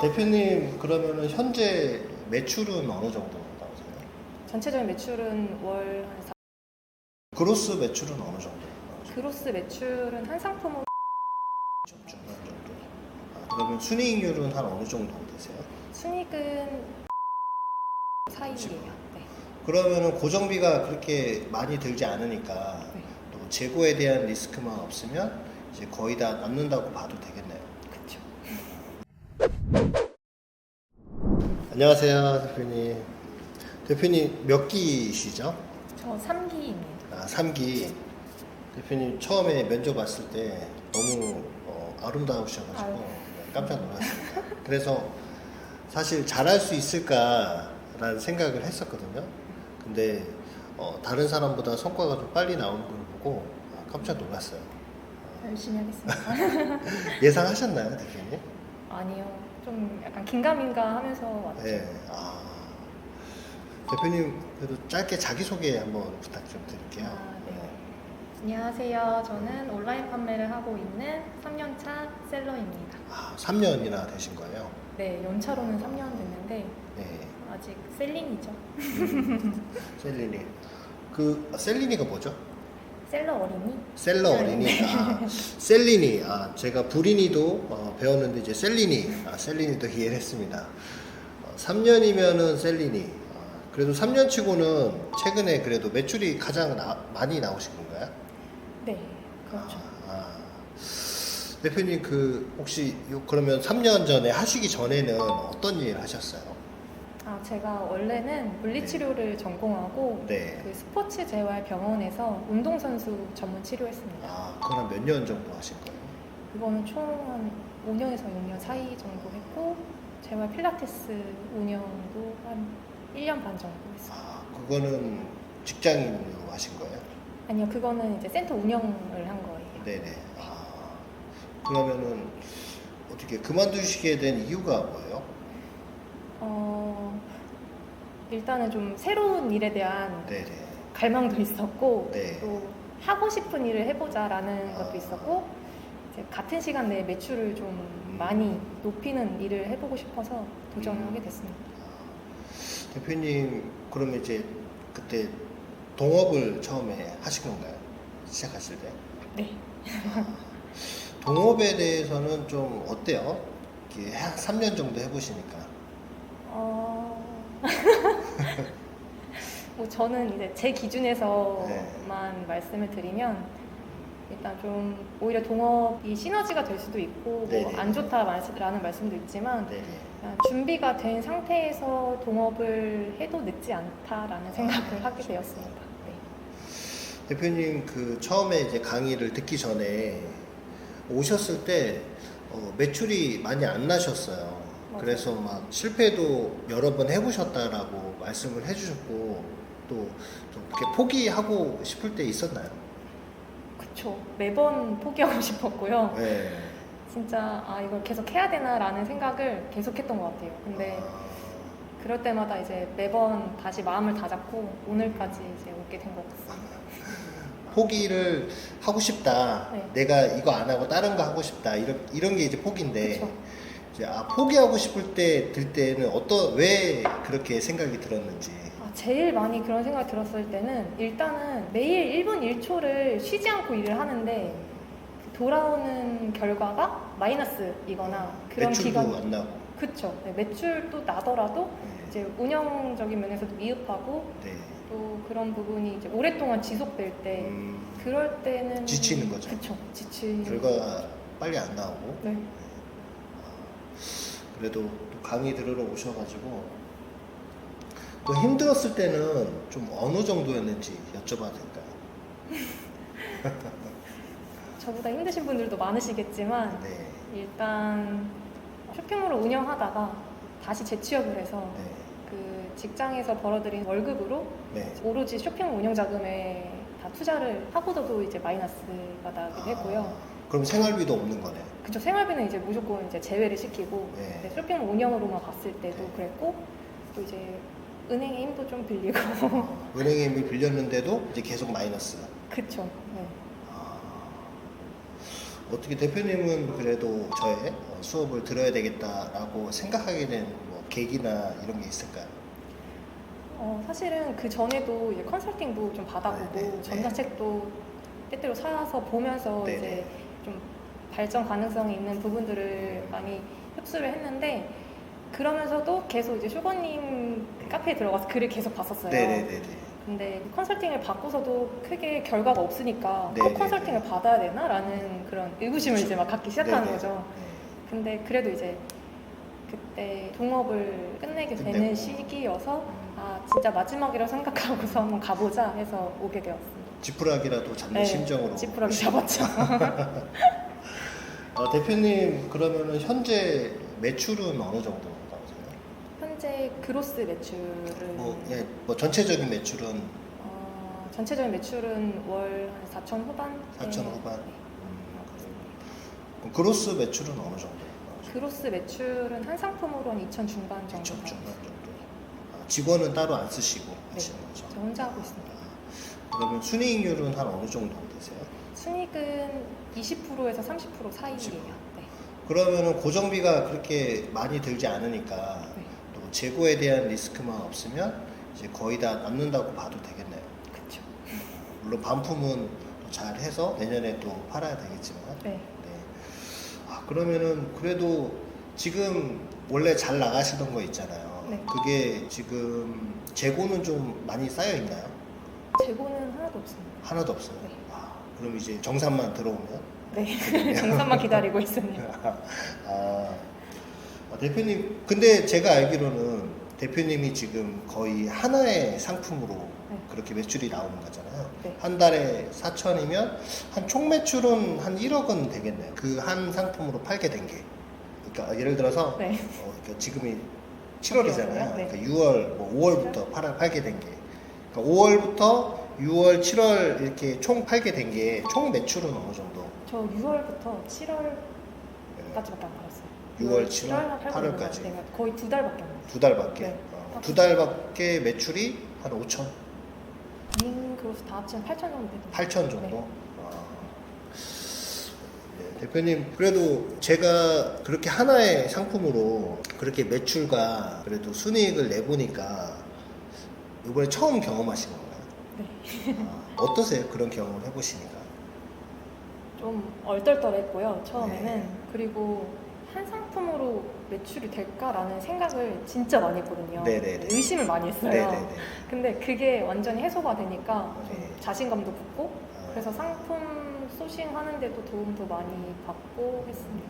대표님 그러면은 현재 매출은 어느 정도 나오세요? 전체적인 매출은 월 한 그로스 매출은 어느 정도 나오세요? 그로스 매출은 한 상품으로 중간 정도. 그러면 순이익률은 한 어느 정도 되세요? 순이익은 사이예요. 네. 그러면은 고정비가 그렇게 많이 들지 않으니까 네. 또 재고에 대한 리스크만 없으면 이제 거의 다 남는다고 봐도 되겠네요. 그렇죠. 안녕하세요, 대표님. 대표님 몇 기시죠? 저 3기입니다. 3기. 대표님 처음에 면접 왔을 때 너무 아름다우셔가지고 아유. 깜짝 놀랐습니다. 그래서 사실 잘할 수 있을까라는 생각을 했었거든요. 근데 다른 사람보다 성과가 좀 빨리 나오는 걸 보고 깜짝 놀랐어요. 열심히 하겠습니다. 예상하셨나요, 대표님? 아니요. 좀 약간 긴가민가 하면서 왔죠. 네. 대표님 그래도 짧게 자기소개 한번 부탁 좀 드릴게요. 네. 안녕하세요. 저는 온라인 판매를 하고 있는 3년차 셀러입니다. 3년이나 되신 거예요? 네, 연차로는 3년 됐는데 네. 아직 셀린이죠. 셀리니. 셀리니가 뭐죠? 셀러 어린이? 셀러 어린이. 셀리니. 제가 부리니도 배웠는데 이제 셀리니. 셀리니도 이해를 했습니다. 3년이면은 셀리니. 그래도 3년 치고는 최근에 그래도 매출이 가장 많이 나오신 건가요? 네, 그렇죠. 대표님 혹시 그러면 3년 전에 하시기 전에는 어떤 일 하셨어요? 제가 원래는 물리치료를 전공하고 네. 그 스포츠 재활병원에서 운동선수 전문 치료했습니다. 그럼 몇 년 정도 하신 거예요? 이거는 총 한 5년에서 6년 사이 정도 했고 재활 필라테스 운영도 한 1년 반 정도 했어요. 그거는 직장인으로 하신 거예요? 아니요, 그거는 이제 센터 운영을 한 거예요. 네네. 그러면은 어떻게 그만두시게 된 이유가 뭐예요? 일단은 좀 새로운 일에 대한 네네. 갈망도 있었고 네. 또 하고 싶은 일을 해보자라는 것도 있었고 이제 같은 시간 내에 매출을 좀 많이 높이는 일을 해보고 싶어서 도전을 하게 됐습니다. 대표님 그러면 이제 그때 동업을 처음에 하신 건가요? 시작하실 때? 네. 동업에 대해서는 좀 어때요? 이렇게 3년 정도 해보시니까. 뭐 저는 이제 제 기준에서만 네. 말씀을 드리면 일단 좀 오히려 동업이 시너지가 될 수도 있고 뭐 안 좋다라는 말씀도 있지만 준비가 된 상태에서 동업을 해도 늦지 않다라는 생각을 하게 되었습니다. 네. 대표님 처음에 이제 강의를 듣기 전에 오셨을 때 매출이 많이 안 나셨어요. 맞아요. 그래서 막 실패도 여러 번 해보셨다라고 말씀을 해주셨고 또 좀 이렇게 포기하고 싶을 때 있었나요? 그쵸. 매번 포기하고 싶었고요. 네. 진짜 이걸 계속 해야 되나라는 생각을 계속했던 것 같아요. 근데 그럴 때마다 이제 매번 다시 마음을 다잡고 오늘까지 이제 오게 된 것 같습니다. 포기를 하고 싶다. 네. 내가 이거 안 하고 다른 거 하고 싶다. 이런 게 이제 포기인데 그쵸. 이제 포기하고 싶을 때 들 때는 왜 그렇게 생각이 들었는지. 제일 많이 그런 생각이 들었을 때는 일단은 매일 1분 1초를 쉬지 않고 일을 하는데 돌아오는 결과가 마이너스이거나 그런 매출도 안 나고. 그쵸. 네, 매출도 나더라도 이제 운영적인 면에서도 미흡하고 또 그런 부분이 이제 오랫동안 지속될 때 그럴 때는 지치는 거죠. 그쵸. 지치는 결과가 빨리 안 나오고. 네. 그래도 또 강의 들으러 오셔가지고 또 힘들었을 때는 좀 어느 정도였는지 여쭤봐도 될까요? 저보다 힘드신 분들도 많으시겠지만 네. 일단 쇼핑몰을 운영하다가 다시 재취업을 해서 네. 그 직장에서 벌어들인 월급으로 오로지 쇼핑몰 운영 자금에 다 투자를 하고도 이제 마이너스가 나긴 했고요. 그럼 생활비도 없는 거네. 그쵸. 생활비는 이제 무조건 이제 제외를 시키고 쇼핑몰 운영으로만 봤을 때도 그랬고 또 이제 은행의 힘도 좀 빌리고 은행에 이미 빌렸는데도 이제 계속 마이너스. 그쵸. 네. 어떻게 대표님은 그래도 저의 수업을 들어야 되겠다라고 생각하게 된 뭐 계기나 이런 게 있을까요? 사실은 그 전에도 이제 컨설팅도 좀 받아보고 네. 전자책도 때때로 사서 보면서 네. 이제 좀 발전 가능성이 있는 부분들을 많이 흡수를 했는데 그러면서도 계속 이제 슈거님 카페에 들어가서 글을 계속 봤었어요. 네네네. 근데 컨설팅을 받고서도 크게 결과가 없으니까 네네. 꼭 컨설팅을 받아야 되나라는 그런 의구심을 그렇죠. 이제 막 갖기 시작하는 네네. 거죠. 근데 그래도 이제 그때 동업을 끝내게 되는 끝내고. 시기여서 진짜 마지막이라고 생각하고서 한번 가보자 해서 오게 되었습니다. 지푸라기라도 잡는 심정으로. 지푸라기 잡았죠. 대표님 그러면은 현재 매출은 어느 정도 나오세요? 현재 그로스 매출은 뭐 전체적인 매출은 전체적인 매출은 월 한 4천 후반? 4천 후반. 네. 그럼 그로스 매출은 어느 정도 나오세요? 그로스 매출은 한 상품으로 한 2천 중반 정도. 2천 중반 정도. 직원은 따로 안 쓰시고 네, 하시는 거죠? 저 혼자 하고 있습니다. 그러면 순이익률은 한 어느 정도 되세요? 순익은 20%에서 30% 사이예요. 20%. 네. 그러면은 고정비가 그렇게 많이 들지 않으니까 네. 또 재고에 대한 리스크만 없으면 이제 거의 다 남는다고 봐도 되겠네요. 그렇죠. 물론 반품은 잘 해서 내년에 또 팔아야 되겠지만. 네. 그러면은 그래도 지금 원래 잘 나가시던 거 있잖아요. 네. 그게 지금 재고는 좀 많이 쌓여 있나요? 재고는 하나도 없습니다. 하나도 없어요. 네. 그럼 이제 정산만 들어오면? 네. 정산만 기다리고 있습니다. 대표님, 근데 제가 알기로는 대표님이 지금 거의 하나의 상품으로 네. 그렇게 매출이 나오는 거잖아요. 네. 한 달에 4천이면 한 총 매출은 한 1억은 되겠네요. 그 한 상품으로 팔게 된 게. 그러니까 예를 들어서 네. 그러니까 지금이 7월이잖아요. 네. 그러니까 6월, 뭐 5월부터 팔게 된 게. 그러니까 5월부터 6월, 7월 이렇게 총 팔게 된 게 총 매출은 어느 정도? 저 6월부터 7월까지밖에 안 팔았어요. 6월, 7월, 8월까지. 8월까지. 네, 거의 2달밖에 안 팔았어요. 두 달밖에. 네. 두 달밖에 매출이 한 5천, 그로스 다 합치면 8천 정도 되더라고요. 8천 정도. 네. 네, 대표님, 그래도 제가 그렇게 하나의 상품으로 그렇게 매출과 그래도 순이익을 내보니까 이번에 처음 경험하신 건가요? 네. 어떠세요? 그런 경험을 해보시니까? 좀 얼떨떨했고요, 처음에는. 네. 그리고 한 상품으로 매출이 될까라는 생각을 진짜 많이 했거든요. 네네네. 의심을 많이 했어요. 네네네. 근데 그게 완전히 해소가 되니까 좀 네. 자신감도 붙고 그래서 상품 소싱하는데도 도움도 많이 받고 했습니다.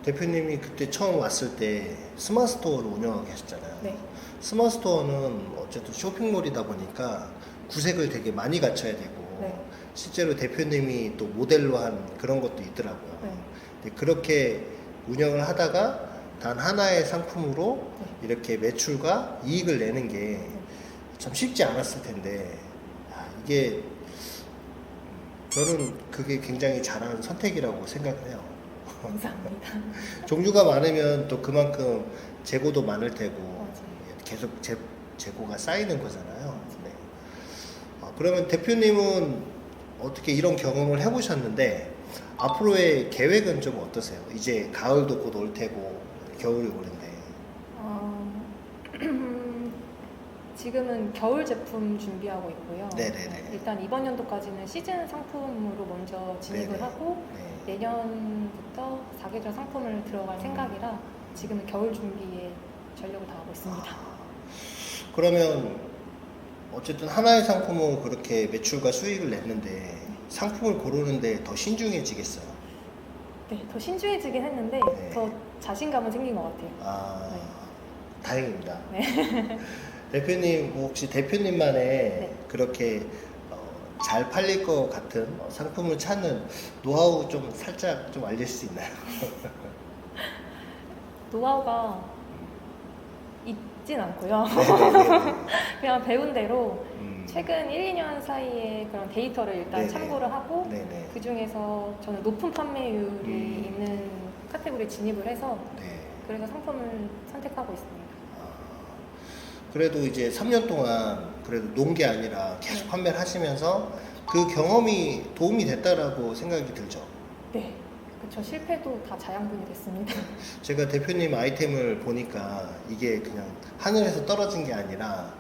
대표님이 그때 처음 왔을 때 스마트스토어를 운영하고 계셨잖아요. 네. 스마트스토어는 어쨌든 쇼핑몰이다 보니까 구색을 되게 많이 갖춰야 되고 네. 실제로 대표님이 또 모델로 한 그런 것도 있더라고요. 네. 근데 그렇게 운영을 하다가 단 하나의 상품으로 네. 이렇게 매출과 이익을 내는 게 참 쉽지 않았을 텐데 이게 저는 그게 굉장히 잘한 선택이라고 생각을 해요. 감사합니다. 종류가 많으면 또 그만큼 재고도 많을 테고 맞아요. 계속 재고가 쌓이는 거잖아요. 네. 그러면 대표님은 어떻게 이런 경험을 해보셨는데 앞으로의 계획은 좀 어떠세요? 이제 가을도 곧 올 테고 겨울이 오는데. 지금은 겨울 제품 준비하고 있고요. 네네네. 일단 이번 연도까지는 시즌 상품으로 먼저 진입을 네네. 하고 네. 내년부터 사계절 상품을 들어갈 생각이라 지금은 겨울 준비에 전력을 다하고 있습니다. 그러면 어쨌든 하나의 상품은 그렇게 매출과 수익을 냈는데 상품을 고르는데 더 신중해지겠어요? 네, 더 신중해지긴 했는데 네. 더 자신감은 생긴 것 같아요. 다행입니다. 네. 대표님, 혹시 대표님만의 네. 그렇게 잘 팔릴 것 같은 상품을 찾는 노하우 좀 살짝 좀 알릴 수 있나요? 노하우가 있진 않고요. 그냥 배운 대로 최근 1, 2년 사이에 그런 데이터를 일단 네네. 참고를 하고 네네. 그 중에서 저는 높은 판매율이 있는 카테고리에 진입을 해서 네. 그래서 상품을 선택하고 있습니다. 그래도 이제 3년 동안 그래도 놓은 게 아니라 계속 네. 판매를 하시면서 그 경험이 도움이 됐다라고 생각이 들죠. 네, 그쵸. 실패도 다 자양분이 됐습니다. 제가 대표님 아이템을 보니까 이게 그냥 하늘에서 떨어진 게 아니라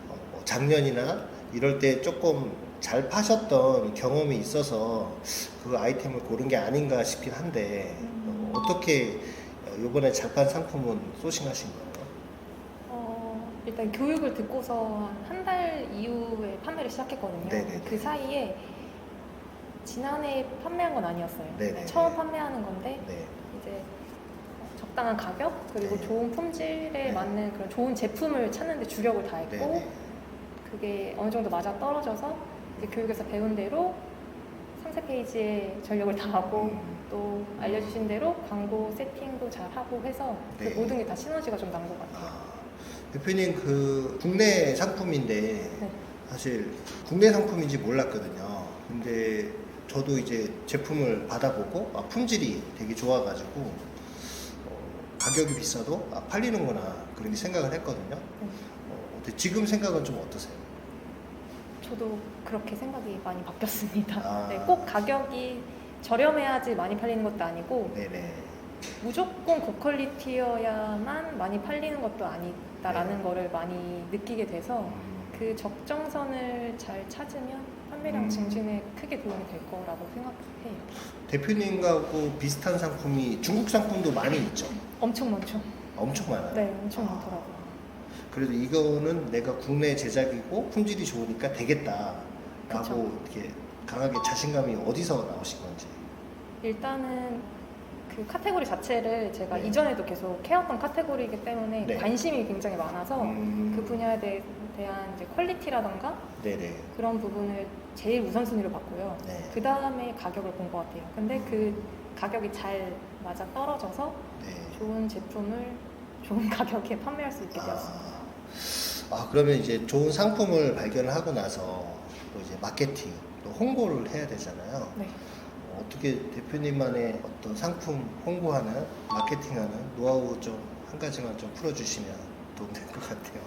뭐 작년이나 이럴 때 조금 잘 파셨던 경험이 있어서 그 아이템을 고른 게 아닌가 싶긴 한데 어떻게 이번에 잘 판 상품은 소싱하신 거예요? 일단 교육을 듣고서 한 달 이후에 판매를 시작했거든요. 네네네. 그 사이에 지난해 판매한 건 아니었어요. 네네네. 처음 판매하는 건데 네. 이제 적당한 가격 그리고 네. 좋은 품질에 네. 맞는 그런 좋은 제품을 찾는 데 주력을 다했고 네. 그게 어느 정도 맞아 떨어져서 이제 교육에서 배운 대로 상세 페이지에 전력을 다하고 또 알려주신 대로 광고 세팅도 잘 하고 해서 네. 그 모든 게 다 시너지가 좀 난 것 같아요. 대표님 그 국내 상품인데 네. 사실 국내 상품인지 몰랐거든요. 근데 저도 이제 제품을 받아보고 품질이 되게 좋아가지고 가격이 비싸도 팔리는구나 그렇게 생각을 했거든요. 근데 지금 생각은 좀 어떠세요? 저도 그렇게 생각이 많이 바뀌었습니다. 아. 네, 꼭 가격이 저렴해야지 많이 팔리는 것도 아니고 네네. 무조건 고퀄리티여야만 많이 팔리는 것도 아니다라는 네. 거를 많이 느끼게 돼서 그 적정선을 잘 찾으면 판매량 증진에 크게 도움이 될 거라고 생각해요. 대표님하고 비슷한 상품이 중국 상품도 많이 있죠? 엄청 많죠. 엄청 많아요. 네, 엄청 많더라고요. 그래도 이거는 내가 국내 제작이고 품질이 좋으니까 되겠다라고 그쵸. 이렇게 강하게 자신감이 어디서 나오신 건지. 일단은 그 카테고리 자체를 제가 네. 이전에도 계속 해왔던 카테고리이기 때문에 네. 관심이 굉장히 많아서 그 분야에 대한 이제 퀄리티라던가 네네. 그런 부분을 제일 우선순위로 봤고요. 네. 그 다음에 가격을 본 것 같아요. 근데 그 가격이 잘 맞아 떨어져서 네. 좋은 제품을 좋은 가격에 판매할 수 있게 되었습니다. 그러면 이제 좋은 상품을 발견을 하고 나서 또 이제 마케팅, 또 홍보를 해야 되잖아요. 네. 어떻게 대표님만의 어떤 상품 홍보하는, 마케팅하는 노하우 좀 한 가지만 좀 풀어주시면 도움될 것 같아요.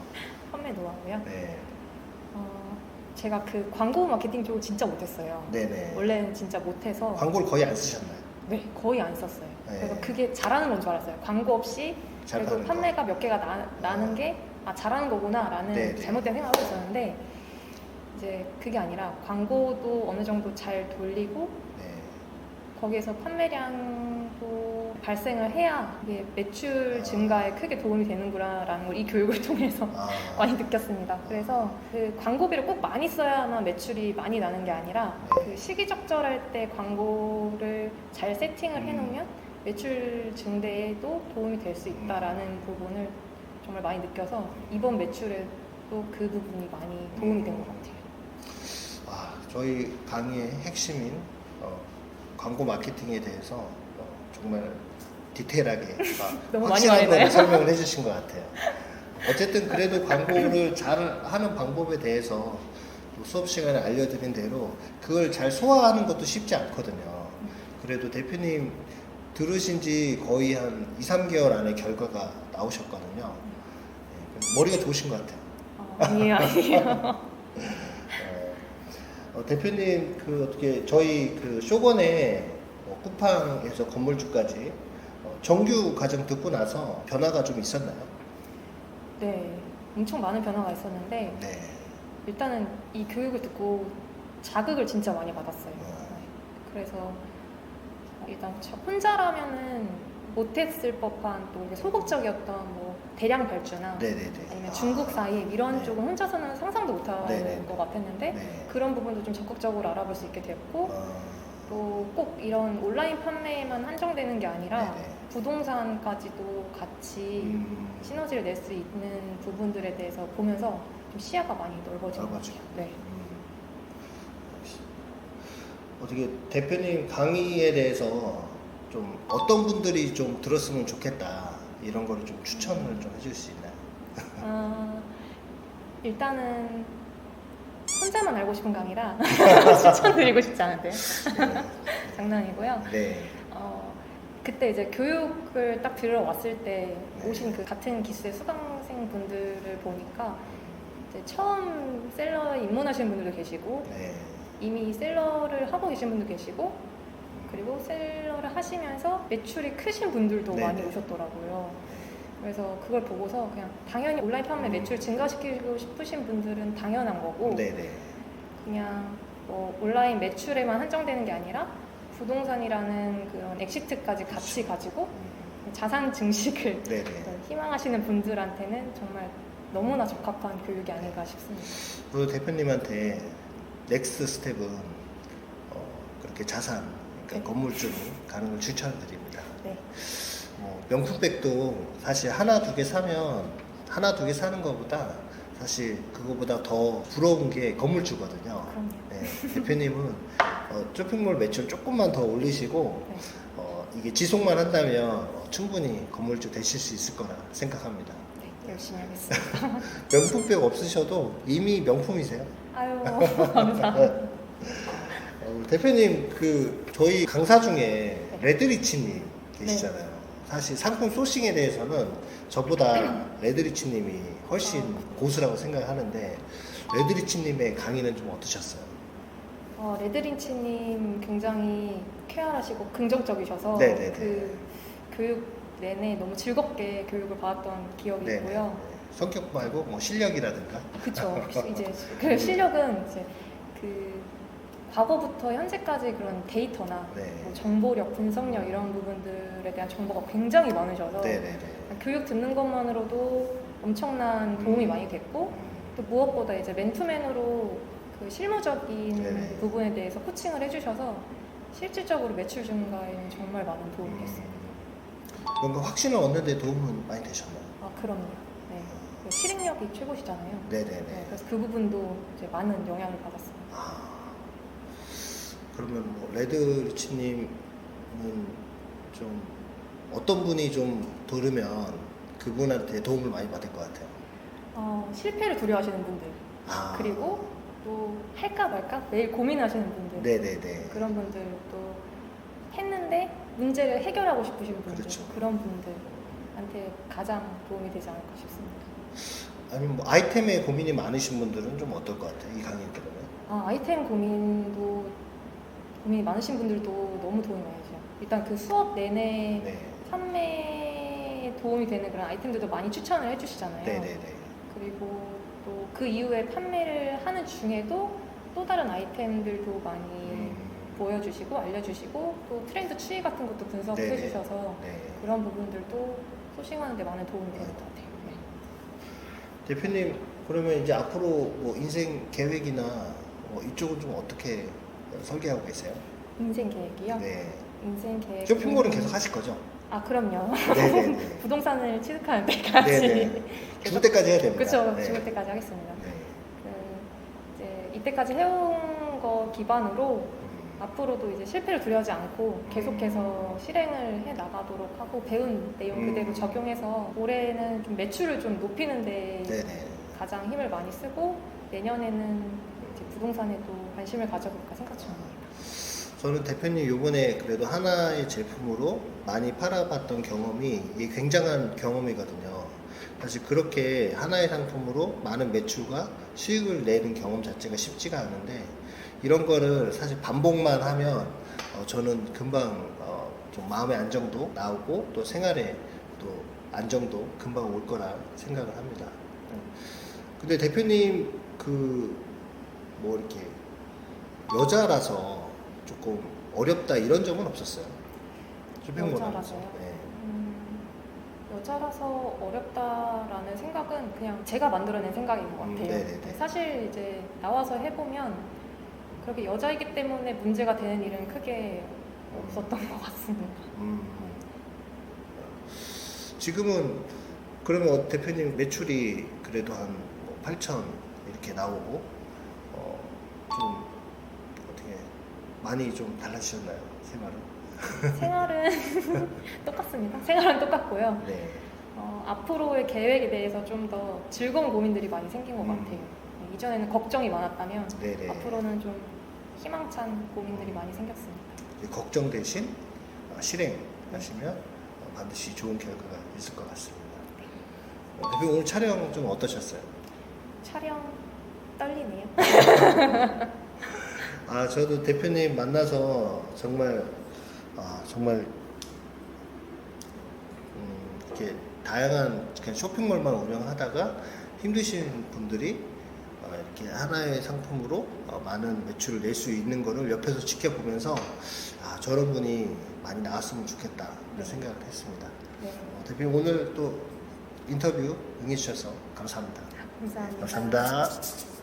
판매 노하우요? 네. 제가 그 광고 마케팅 쪽을 진짜 못했어요. 네네. 원래는 진짜 못해서 광고를 거의 안 쓰셨나요? 네, 거의 안 썼어요. 네. 그래서 그게 잘하는 건 줄 알았어요. 광고 없이 잘 그래도 파는 판매가 몇 개가 나는 게 잘하는 거구나라는 네, 네. 잘못된 생각을 하고 있었는데 이제 그게 아니라 광고도 어느 정도 잘 돌리고 네. 거기에서 판매량도 발생을 해야 이게 매출 증가에 크게 도움이 되는구나라는 걸 이 교육을 통해서 많이 느꼈습니다. 그래서 그 광고비를 꼭 많이 써야만 매출이 많이 나는 게 아니라 그 시기적절할 때 광고를 잘 세팅을 해놓으면 매출 증대에도 도움이 될 수 있다라는 부분을 정말 많이 느껴서 이번 매출에도 그 부분이 많이 도움이 된 것 같아요. 저희 강의의 핵심인 광고 마케팅에 대해서 정말 디테일하게 너무 많이 확실한 말했나요? 걸 설명을 해주신 것 같아요. 어쨌든 그래도 광고를 잘 하는 방법에 대해서 수업 시간에 알려드린 대로 그걸 잘 소화하는 것도 쉽지 않거든요. 그래도 대표님 들으신 지 거의 한 2, 3개월 안에 결과가 나오셨거든요. 머리가 좋으신 것 같아요. 아니에요. 대표님 그 어떻게 저희 그 쇼건에 쿠팡에서 건물주까지 정규 과정 듣고 나서 변화가 좀 있었나요? 네, 엄청 많은 변화가 있었는데 네. 일단은 이 교육을 듣고 자극을 진짜 많이 받았어요. 네. 그래서 일단 저 혼자라면은 못했을 법한 또 이게 소극적이었던 뭐 대량 발주나 네네네. 아니면 중국 사입 이런 네. 쪽은 혼자서는 상상도 못할 네네. 것 같았는데 네. 그런 부분도 좀 적극적으로 알아볼 수 있게 됐고 또 꼭 이런 온라인 판매에만 한정되는 게 아니라 네네. 부동산까지도 같이 시너지를 낼 수 있는 부분들에 대해서 보면서 좀 시야가 많이 넓어진 것 같아요. 네. 어떻게 대표님 강의에 대해서 좀 어떤 분들이 좀 들었으면 좋겠다 이런 거를 좀 추천을 좀 해줄 수 있나요? 일단은 혼자만 알고 싶은 강의라 추천드리고 싶지 않은데요. 장난이고요. 네. 그때 이제 교육을 딱 들어왔을 때 오신 그 같은 기수의 수강생 분들을 보니까 이제 처음 셀러에 입문하시는 분들도 계시고 네. 이미 셀러를 하고 계신 분도 계시고 그리고 셀러를 하시면서 매출이 크신 분들도 네네. 많이 오셨더라고요. 그래서 그걸 보고서 그냥 당연히 온라인 판매 매출 증가시키고 싶으신 분들은 당연한 거고 네네. 그냥 뭐 온라인 매출에만 한정되는 게 아니라 부동산이라는 그런 엑시트까지 같이 가지고 자산 증식을 네네. 희망하시는 분들한테는 정말 너무나 적합한 교육이 아닌가 싶습니다. 그 대표님한테 넥스트 스텝은 그렇게 자산, 그러니까 네. 건물주로 가는 걸 추천드립니다. 네. 명품백도 사실 하나 두 개 사면 하나 두 개 사는 것보다 사실 그거보다 더 부러운 게 건물주거든요. 그럼요. 네, 대표님은 쇼핑몰 매출 조금만 더 올리시고 네. 이게 지속만 한다면 충분히 건물주 되실 수 있을 거라 생각합니다. 네, 열심히 하겠습니다. 명품백 없으셔도 이미 명품이세요. 아유, 감사합니다. 대표님 저희 강사 중에 레드리치님 계시잖아요. 사실 상품 소싱에 대해서는 저보다 레드리치님이 훨씬 고수라고 생각하는데 레드리치님의 강의는 좀 어떠셨어요? 레드린치님 굉장히 쾌활하시고 긍정적이셔서 네네네. 그 교육 내내 너무 즐겁게 교육을 받았던 기억이 네네. 있고요. 성격 말고 뭐 실력이라든가. 그쵸. 이제 그 실력은 이제 그 과거부터 현재까지 그런 데이터나 네. 뭐 정보력, 분석력 이런 부분들에 대한 정보가 굉장히 많으셔서 네네네. 교육 듣는 것만으로도 엄청난 도움이 많이 됐고 또 무엇보다 이제 맨투맨으로 그 실무적인 네네. 부분에 대해서 코칭을 해주셔서 실질적으로 매출 증가에는 정말 많은 도움이 됐습니다. 뭔가 확신을 얻는데 도움은 많이 되셨나요? 그럼요. 네. 그 실행력이 최고시잖아요. 네네네. 네, 그래서 그 부분도 이제 많은 영향을 받았습니다. 그러면 뭐 레드리치님은 좀 어떤 분이 좀 들으면 그분한테 도움을 많이 받을 것 같아요? 실패를 두려워하시는 분들 그리고 또 할까 말까 매일 고민하시는 분들 네네네. 그런 분들도 했는데 문제를 해결하고 싶으신 분들 그렇죠. 그런 분들한테 가장 도움이 되지 않을까 싶습니다. 아니면 뭐 아이템에 고민이 많으신 분들은 좀 어떨 것 같아요? 이 강의를 들으면? 아이템 고민이 많으신 분들도 너무 도움이 많이 되죠. 일단 그 수업 내내 네. 판매에 도움이 되는 그런 아이템들도 많이 추천을 해주시잖아요. 네네네. 그리고 또 그 이후에 판매를 하는 중에도 또 다른 아이템들도 많이 보여주시고 알려주시고 또 트렌드 추이 같은 것도 분석해 네네. 주셔서 네. 그런 부분들도 소싱하는 데 많은 도움이 되는 것 같아요. 네. 대표님 그러면 이제 앞으로 뭐 인생 계획이나 이쪽은 좀 어떻게 설계하고 계세요? 인생 계획이요? 네. 인생 계획 쇼핑몰은 계속 하실 거죠? 그럼요. 네네네. 부동산을 취득하는 때까지 네네. 죽을 때까지 해야 됩니다. 그렇죠. 네. 죽을 때까지 하겠습니다. 네. 이제 이때까지 해온 거 기반으로 앞으로도 이제 실패를 두려워하지 않고 계속해서 실행을 해 나가도록 하고 배운 내용 그대로 적용해서 올해는 좀 매출을 좀 높이는 데 네네. 가장 힘을 많이 쓰고 내년에는 이제 부동산에도 관심을 가져볼까 생각 중입니다. 저는 대표님 요번에 그래도 하나의 제품으로 많이 팔아봤던 경험이 이게 굉장한 경험이거든요. 사실 그렇게 하나의 상품으로 많은 매출과 수익을 내는 경험 자체가 쉽지가 않은데 이런 거를 사실 반복만 하면 저는 금방 좀 마음의 안정도 나오고 또 생활에 또 안정도 금방 올 거라 생각을 합니다. 근데 대표님 뭐 이렇게 여자라서 조금 어렵다 이런 점은 없었어요? 쇼핑몰 여자라서요? 하면서. 네. 여자라서 어렵다라는 생각은 그냥 제가 만들어낸 생각인 것 같아요. 네네네. 사실 이제 나와서 해보면 그렇게 여자이기 때문에 문제가 되는 일은 크게 없었던 것 같습니다. 지금은 그러면 대표님 매출이 그래도 한 8천 이렇게 나오고 좀 어떻게 많이 좀 달라지셨나요? 생활은? 생활은 똑같습니다. 생활은 똑같고요. 네. 앞으로의 계획에 대해서 좀 더 즐거운 고민들이 많이 생긴 것 같아요. 이전에는 걱정이 많았다면 네네. 앞으로는 좀 희망찬 고민들이 많이 생겼습니다. 걱정 대신 실행하시면 반드시 좋은 결과가 있을 것 같습니다. 대표님 오늘 촬영 좀 어떠셨어요? 촬영 떨리네요. 저도 대표님 만나서 정말 정말 이렇게 다양한 그냥 쇼핑몰만 운영하다가 힘드신 분들이 이렇게 하나의 상품으로 많은 매출을 낼 수 있는 거를 옆에서 지켜보면서 저런 분이 많이 나왔으면 좋겠다 이런 생각을 했습니다. 네. 대표님 오늘 또 인터뷰 응해주셔서 감사합니다. 감사합니다. 감사합니다.